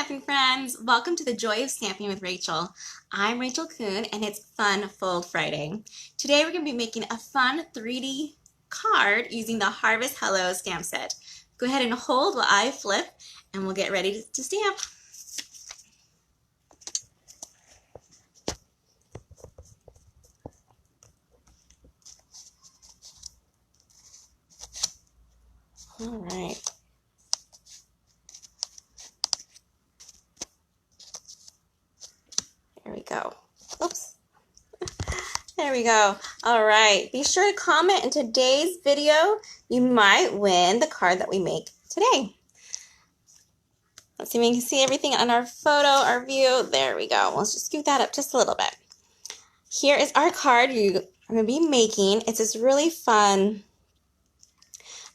stamping friends! Welcome to the Joy of Stamping with Rachel. I'm Rachael Coon and it's Fun Fold Friday. Today we're going to be making a fun 3D card using the Harvest Hello stamp set. Go ahead and hold while I flip and we'll get ready to stamp. All right. There we go. Oops. There we go. All right. Be sure to comment in today's video. You might win the card that we make today. Let's see if we can see everything on our photo, our view. There we go. Let's just scoot that up just a little bit. Here is our card you are going to be making. It's this really fun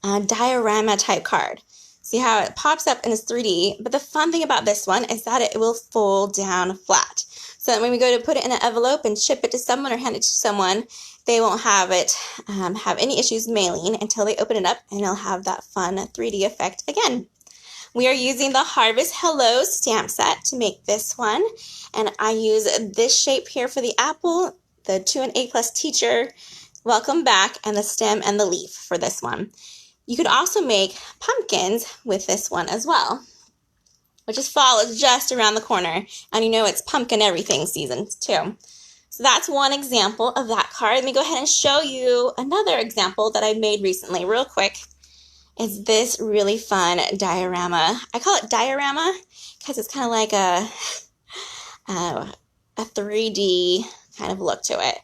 diorama type card. See how it pops up and it's 3D, but the fun thing about this one is that it will fold down flat. So that when we go to put it in an envelope and ship it to someone or hand it to someone, they won't have it have any issues mailing until they open it up, and it'll have that fun 3D effect again. We are using the Harvest Hello stamp set to make this one, and I use this shape here for the apple, the To an A+ Teacher, Welcome Back, and the stem and the leaf for this one. You could also make pumpkins with this one as well, which is fall is just around the corner, and you know it's pumpkin everything season too. So that's one example of that card. Let me go ahead and show you another example that I made recently real quick. It's this really fun diorama. I call it diorama because it's kind of like a 3D kind of look to it.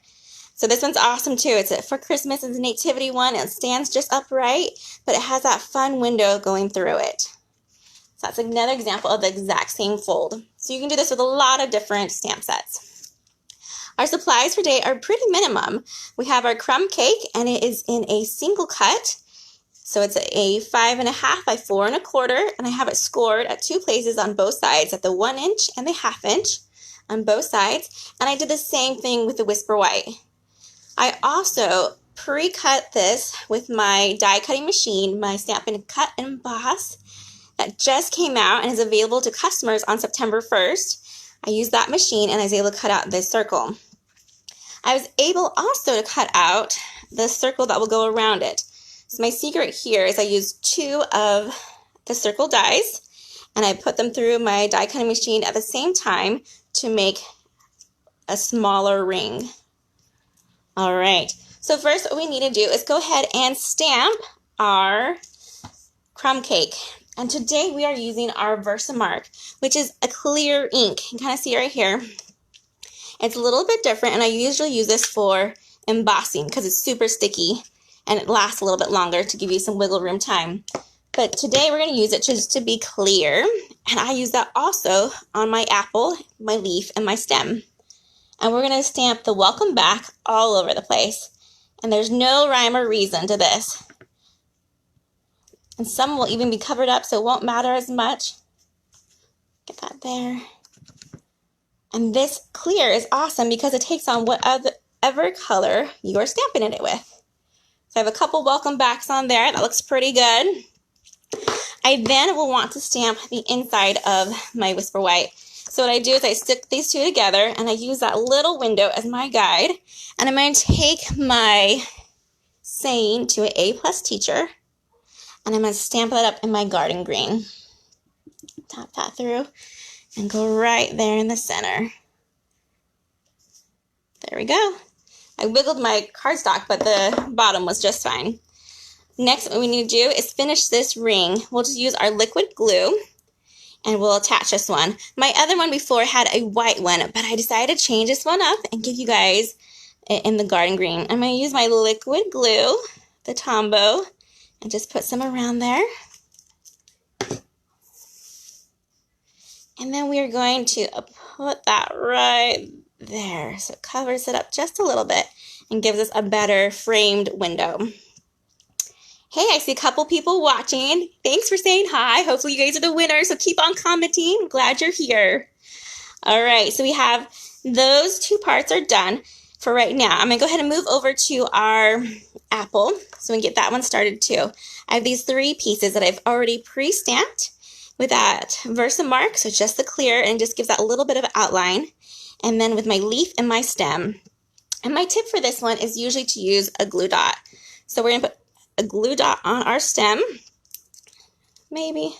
So this one's awesome too. It's for Christmas. It's a nativity one. It stands just upright, but it has that fun window going through it. So that's another example of the exact same fold. So you can do this with a lot of different stamp sets. Our supplies for today are pretty minimum. We have our crumb cake, and it is in a single cut. So it's a 5.5 by 4.25, and I have it scored at 2 places on both sides, at the 1 inch and the 1/2 inch on both sides. And I did the same thing with the Whisper White. I also pre-cut this with my die cutting machine, my Stampin' Cut and Emboss, that just came out and is available to customers on September 1st. I used that machine and I was able to cut out this circle. I was able also to cut out the circle that will go around it. So my secret here is I used 2 of the circle dies and I put them through my die cutting machine at the same time to make a smaller ring. All right, so first what we need to do is go ahead and stamp our crumb cake. And today we are using our Versamark, which is a clear ink. You can kind of see right here. It's a little bit different, and I usually use this for embossing because it's super sticky and it lasts a little bit longer to give you some wiggle room time. But today we're going to use it just to be clear, and I use that also on my apple, my leaf, and my stem. And we're going to stamp the Welcome Back all over the place. And there's no rhyme or reason to this. And some will even be covered up, so it won't matter as much. Get that there. And this clear is awesome because it takes on whatever color you are stamping it with. So I have a couple Welcome Backs on there. That looks pretty good. I then will want to stamp the inside of my Whisper White. So what I do is I stick these 2 together, and I use that little window as my guide. And I'm going to take my saying To an A+ Teacher, and I'm going to stamp that up in my garden green. Tap that through and go right there in the center. There we go. I wiggled my cardstock, but the bottom was just fine. Next, what we need to do is finish this ring. We'll just use our liquid glue, and we'll attach this one. My other one before had a white one, but I decided to change this one up and give you guys in the garden green. I'm going to use my liquid glue, the Tombow, and just put some around there. And then we're going to put that right there. So it covers it up just a little bit and gives us a better framed window. Hey, I see a couple people watching. Thanks for saying hi. Hopefully you guys are the winners, so keep on commenting. I'm glad you're here. All right, so we have those 2 parts are done for right now. I'm going to go ahead and move over to our apple so we can get that one started too. I have these 3 pieces that I've already pre-stamped. with that Versamark, so just the clear, and just gives that little bit of outline. And then with my leaf and my stem. And my tip for this one is usually to use a glue dot. So we're going to put a glue dot on our stem. Maybe.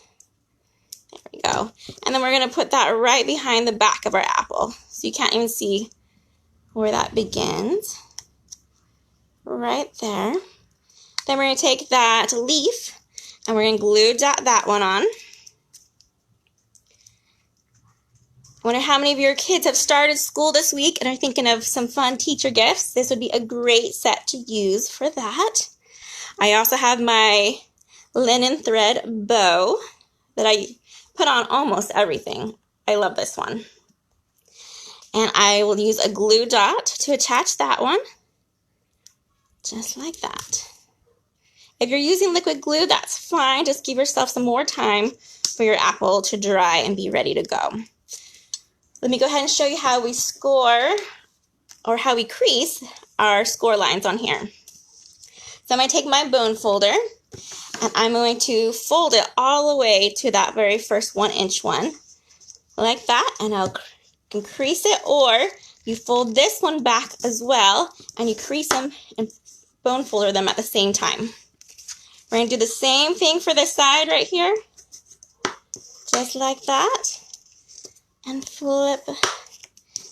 There we go. And then we're going to put that right behind the back of our apple. So you can't even see where that begins. Right there. Then we're going to take that leaf and we're going to glue dot that one on. I wonder how many of your kids have started school this week and are thinking of some fun teacher gifts. This would be a great set to use for that. I also have my linen thread bow that I put on almost everything. I love this one. And I will use a glue dot to attach that one. Just like that. If you're using liquid glue, that's fine. Just give yourself some more time for your apple to dry and be ready to go. Let me go ahead and show you how we score, or how we crease our score lines on here. So I'm going to take my bone folder and I'm going to fold it all the way to that very first 1-inch one, like that, and I'll crease it, or you fold this one back as well and you crease them and bone folder them at the same time. We're going to do the same thing for this side right here, just like that. And flip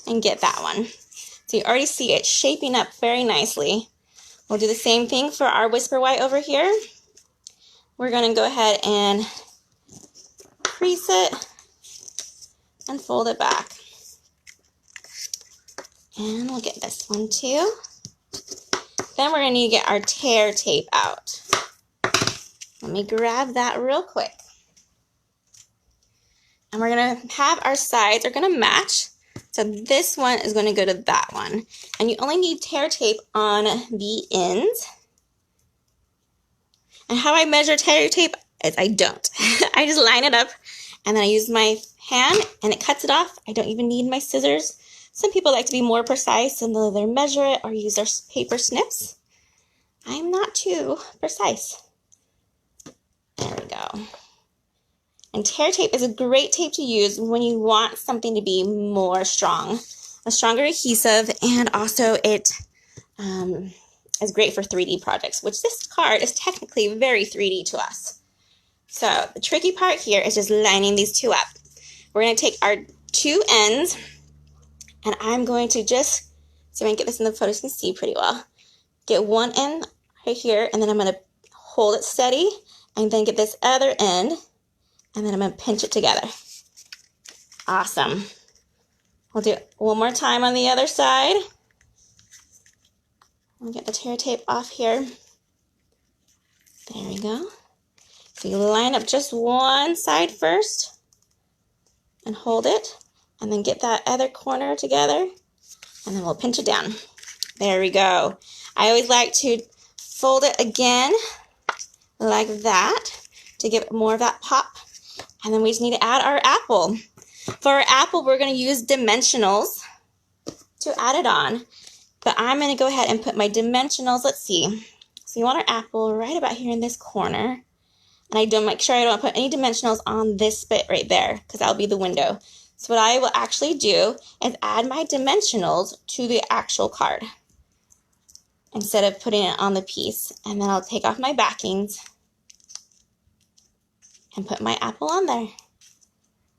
and get that one. So you already see it shaping up very nicely. We'll do the same thing for our whisper white over here. We're going to go ahead and crease it and fold it back. And we'll get this one too. Then we're going to need to get our tear tape out. Let me grab that real quick. And we're going to have our sides are going to match. So this one is going to go to that one. And you only need tear tape on the ends. And how I measure tear tape is I don't. I just line it up and then I use my hand and it cuts it off. I don't even need my scissors. Some people like to be more precise and they'll either measure it or use their paper snips. I'm not too precise. There we go. And tear tape is a great tape to use when you want something to be more strong, a stronger adhesive, and also it is great for 3D projects, which this card is technically very 3D to us. So the tricky part here is just lining these two up. We're going to take our two ends, and I'm going to just, see if I can get this in the photo so you can see pretty well. Get one end right here, and then I'm going to hold it steady, and then get this other end, and then I'm going to pinch it together. Awesome. We'll do it one more time on the other side. I'll get the tear tape off here. There we go. So you line up just one side first and hold it, and then get that other corner together, and then we'll pinch it down. There we go. I always like to fold it again like that to give it more of that pop. And then we just need to add our apple. For our apple, we're going to use dimensionals to add it on. But I'm going to go ahead and put my dimensionals. Let's see. So you want our apple right about here in this corner. And I don't make sure I don't put any dimensionals on this bit right there, because that'll be the window. So what I will actually do is add my dimensionals to the actual card instead of putting it on the piece. And then I'll take off my backings and put my apple on there.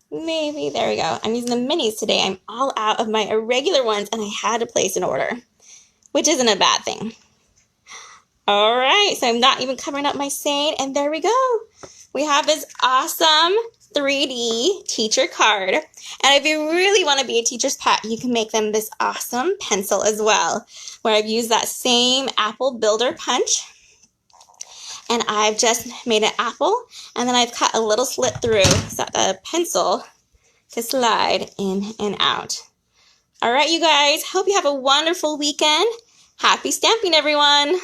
Maybe, there we go. I'm using the minis today. I'm all out of my irregular ones and I had to place an order, which isn't a bad thing. All right, so I'm not even covering up my stain, and there we go. We have this awesome 3D teacher card. And if you really want to be a teacher's pet, you can make them this awesome pencil as well, where I've used that same apple builder punch. And I've just made an apple, and then I've cut a little slit through so that the pencil can slide in and out. All right, you guys, hope you have a wonderful weekend. Happy stamping, everyone.